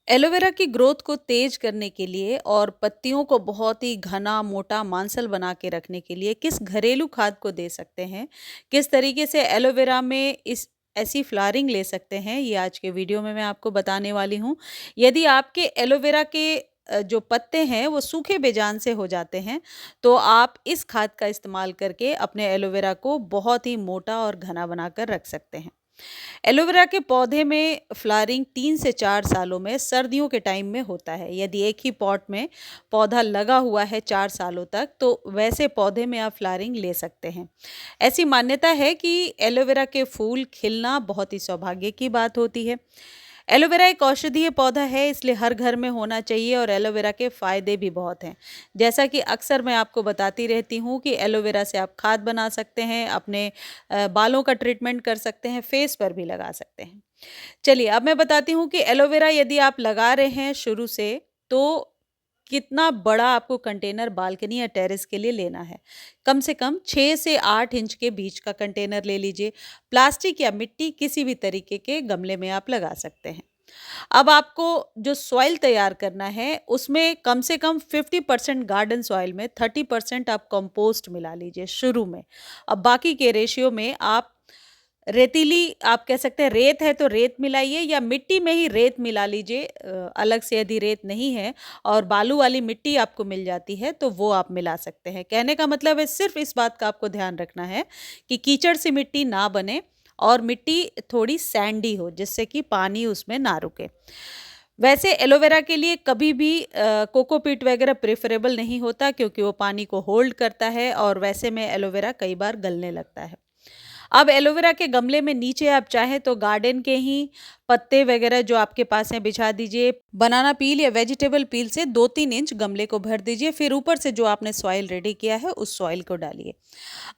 Aloe vera की growth को तेज करने के लिए और पत्तियों को बहुत ही घना, मोटा, मांसल बना के रखने के लिए किस घरेलू खाद को दे सकते हैं? किस तरीके से एलोवेरा में इस ऐसी फ्लावरिंग ले सकते हैं, ये आज के वीडियो में मैं आपको बताने वाली हूँ। यदि आपके एलोवेरा के जो पत्ते हैं वो सूखे बेजान से हो जाते हैं, तो आप इस खाद का इस्तेमाल करके अपने एलोवेरा को बहुत ही मोटा और घना बनाकर रख सकते हैं। एलोवेरा के पौधे में फ्लावरिंग 3 से 4 सालों में सर्दियों के टाइम में होता है। यदि एक ही पॉट में पौधा लगा हुआ है 4 सालों तक, तो वैसे पौधे में आप फ्लावरिंग ले सकते हैं। ऐसी मान्यता है कि एलोवेरा के फूल खिलना बहुत ही सौभाग्य की बात होती है। एलोवेरा एक औषधीय पौधा है, इसलिए हर घर में होना चाहिए और एलोवेरा के फ़ायदे भी बहुत हैं। जैसा कि अक्सर मैं आपको बताती रहती हूँ कि एलोवेरा से आप खाद बना सकते हैं, अपने बालों का ट्रीटमेंट कर सकते हैं, फेस पर भी लगा सकते हैं। चलिए, अब मैं बताती हूँ कि एलोवेरा यदि आप लगा रहे हैं शुरू से, तो कितना बड़ा आपको कंटेनर बालकनी या टेरेस के लिए लेना है। कम से कम 6 से 8 इंच के बीच का कंटेनर ले लीजिए। प्लास्टिक या मिट्टी किसी भी तरीके के गमले में आप लगा सकते हैं। अब आपको जो सॉइल तैयार करना है, उसमें कम से कम 50% गार्डन सॉइल में 30% आप कंपोस्ट मिला लीजिए शुरू में। अब बाकी के रेशियो में आप रेतीली, आप कह सकते हैं रेत है तो रेत मिलाइए या मिट्टी में ही रेत मिला लीजिए। अलग से यदि रेत नहीं है और बालू वाली मिट्टी आपको मिल जाती है, तो वो आप मिला सकते हैं। कहने का मतलब है, सिर्फ इस बात का आपको ध्यान रखना है कि कीचड़ सी मिट्टी ना बने और मिट्टी थोड़ी सैंडी हो, जिससे कि पानी उसमें ना रुके। वैसे एलोवेरा के लिए कभी भी कोकोपीट वगैरह प्रेफरेबल नहीं होता, क्योंकि वो पानी को होल्ड करता है और वैसे में एलोवेरा कई बार गलने लगता है। अब एलोवेरा के गमले में नीचे आप चाहें तो गार्डन के ही पत्ते वगैरह जो आपके पास हैं बिछा दीजिए। बनाना पील या वेजिटेबल पील से 2-3 इंच गमले को भर दीजिए, फिर ऊपर से जो आपने सॉइल रेडी किया है उस सॉइल को डालिए।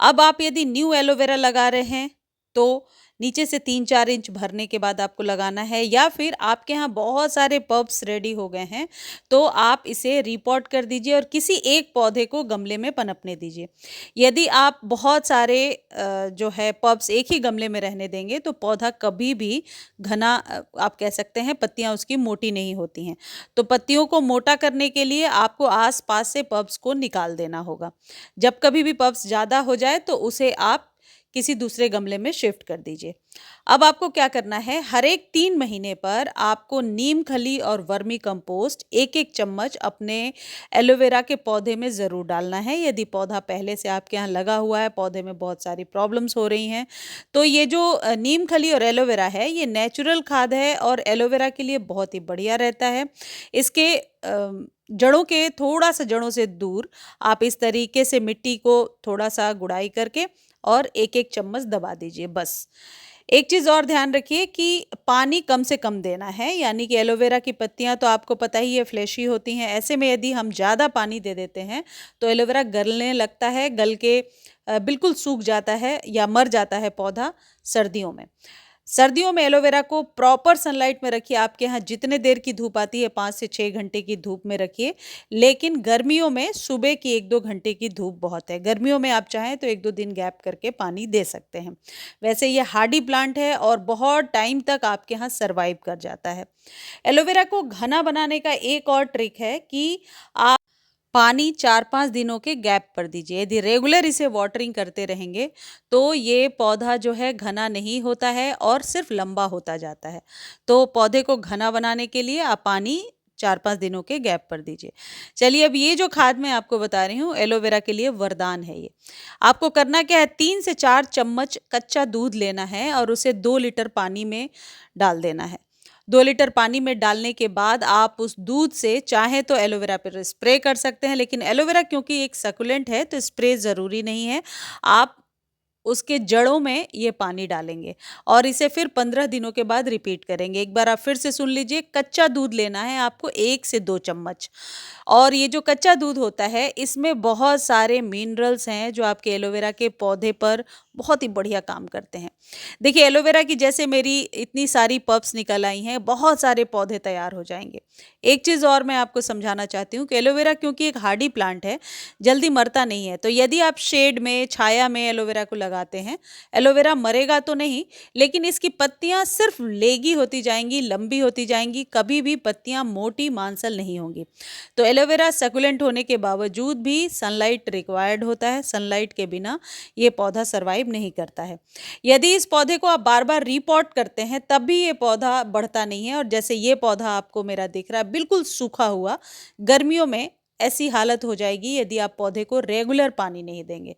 अब आप यदि न्यू एलोवेरा लगा रहे हैं, तो नीचे से 3-4 इंच भरने के बाद आपको लगाना है, या फिर आपके यहाँ बहुत सारे पब्स रेडी हो गए हैं, तो आप इसे रिपॉट कर दीजिए और किसी एक पौधे को गमले में पनपने दीजिए। यदि आप बहुत सारे जो है पब्स एक ही गमले में रहने देंगे, तो पौधा कभी भी घना, आप कह सकते हैं पत्तियां उसकी मोटी नहीं होती हैं। तो पत्तियों को मोटा करने के लिए आपको आस-पास से पब्स को निकाल देना होगा। जब कभी भी पब्स ज़्यादा हो जाए, तो उसे आप किसी दूसरे गमले में शिफ्ट कर दीजिए। अब आपको क्या करना है, हर एक 3 महीने पर आपको नीम खली और वर्मी कंपोस्ट 1-1 चम्मच अपने एलोवेरा के पौधे में ज़रूर डालना है। यदि पौधा पहले से आपके यहाँ लगा हुआ है, पौधे में बहुत सारी प्रॉब्लम्स हो रही हैं, तो ये जो नीम खली और एलोवेरा है, ये नेचुरल खाद है और एलोवेरा के लिए बहुत ही बढ़िया रहता है। इसके जड़ों के थोड़ा-सा, जड़ों से दूर आप इस तरीके से मिट्टी को थोड़ा-सा गुड़ाई करके और 1-1 चम्मच दबा दीजिए बस। एक चीज़ और ध्यान रखिए कि पानी कम से कम देना है, यानी कि एलोवेरा की पत्तियाँ तो आपको पता ही है फ्लैशी होती हैं। ऐसे में यदि हम ज़्यादा पानी दे देते हैं, तो एलोवेरा गलने लगता है, गल के बिल्कुल सूख जाता है या मर जाता है पौधा सर्दियों में। सर्दियों में एलोवेरा को प्रॉपर सनलाइट में रखिए। आपके यहाँ जितने देर की धूप आती है, 5 से 6 घंटे की धूप में रखिए। लेकिन गर्मियों में सुबह की 1-2 घंटे की धूप बहुत है। गर्मियों में आप चाहें तो 1-2 दिन गैप करके पानी दे सकते हैं। वैसे ये हार्डी प्लांट है और बहुत टाइम तक आपके यहाँ सर्वाइव कर जाता है। एलोवेरा को घना बनाने का एक और ट्रिक है कि आप पानी 4-5 दिनों के गैप पर दीजिए। यदि रेगुलर इसे वाटरिंग करते रहेंगे, तो ये पौधा जो है घना नहीं होता है और सिर्फ लंबा होता जाता है। तो पौधे को घना बनाने के लिए आप पानी 4-5 दिनों के गैप पर दीजिए। चलिए, अब ये जो खाद मैं आपको बता रही हूँ, एलोवेरा के लिए वरदान है ये। आपको करना क्या है, 3 से 4 चम्मच कच्चा दूध लेना है और उसे 2 लीटर पानी में डाल देना है। 2 लीटर पानी में डालने के बाद आप उस दूध से चाहे तो एलोवेरा पर स्प्रे कर सकते हैं, लेकिन एलोवेरा क्योंकि एक सकुलेंट है, तो स्प्रे ज़रूरी नहीं है। आप उसके जड़ों में ये पानी डालेंगे और इसे फिर 15 दिनों के बाद रिपीट करेंगे। एक बार आप फिर से सुन लीजिए, कच्चा दूध लेना है आपको 1 से 2 चम्मच। और ये जो कच्चा दूध होता है, इसमें बहुत सारे मिनरल्स हैं जो आपके एलोवेरा के पौधे पर बहुत ही बढ़िया काम करते हैं। देखिए एलोवेरा की जैसे मेरी इतनी सारी पल्प्स निकल आई हैं, बहुत सारे पौधे तैयार हो जाएँगे। एक चीज़ और मैं आपको समझाना चाहती हूँ कि एलोवेरा क्योंकि एक हार्डी प्लांट है, जल्दी मरता नहीं है। तो यदि आप शेड में, छाया में एलोवेरा को लगाते हैं, एलोवेरा मरेगा तो नहीं, लेकिन इसकी पत्तियाँ सिर्फ़ लेगी होती जाएँगी, लंबी होती जाएँगी, कभी भी पत्तियाँ मोटी मांसल नहीं होंगी। तो एलोवेरा सक्यूलेंट होने के बावजूद भी सनलाइट रिक्वायर्ड होता है, सनलाइट के बिना ये पौधा सर्वाइव नहीं करता है। यदि इस पौधे को आप बार-बार रीपॉट करते हैं तब भी ये पौधा बढ़ता नहीं है और जैसे ये पौधा आपको मेरा दिख रहा है बिल्कुल सूखा हुआ, गर्मियों में ऐसी हालत हो जाएगी यदि आप पौधे को रेगुलर पानी नहीं देंगे।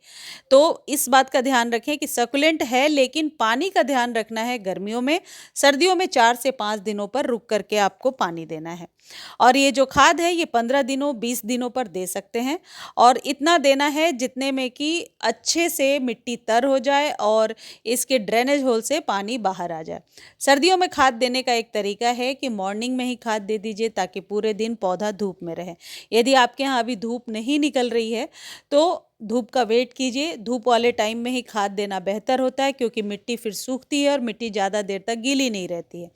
तो इस बात का ध्यान रखें कि सक्यूलेंट है लेकिन पानी का ध्यान रखना है गर्मियों में, सर्दियों में 4 से 5 दिनों पर रुक करके आपको पानी देना है। और ये जो खाद है ये 15 दिनों 20 दिनों पर दे सकते हैं और इतना देना है जितने में कि अच्छे से मिट्टी तर हो जाए और इसके ड्रेनेज होल से पानी बाहर आ जाए। सर्दियों में खाद देने का एक तरीका है कि मॉर्निंग में ही खाद दे दीजिए ताकि पूरे दिन पौधा धूप में रहे। यदि आपके यहाँ अभी धूप नहीं निकल रही है तो धूप का वेट कीजिए, धूप वाले टाइम में ही खाद देना बेहतर होता है क्योंकि मिट्टी फिर सूखती है और मिट्टी ज़्यादा देर तक गीली नहीं रहती है।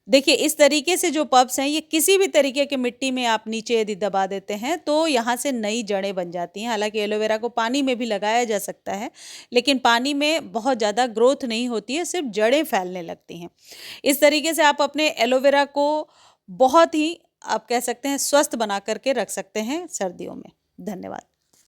देखिए इस तरीके से जो पल्प्स हैं ये किसी भी तरीके की मिट्टी में आप नीचे यदि दबा देते हैं तो यहाँ से नई जड़ें बन जाती हैं। हालांकि एलोवेरा को पानी में भी लगाया जा सकता है लेकिन पानी में बहुत ज़्यादा ग्रोथ नहीं होती है, सिर्फ जड़ें फैलने लगती हैं। इस तरीके से आप अपने एलोवेरा को बहुत ही आप कह सकते हैं स्वस्थ बना करके रख सकते हैं सर्दियों में। धन्यवाद।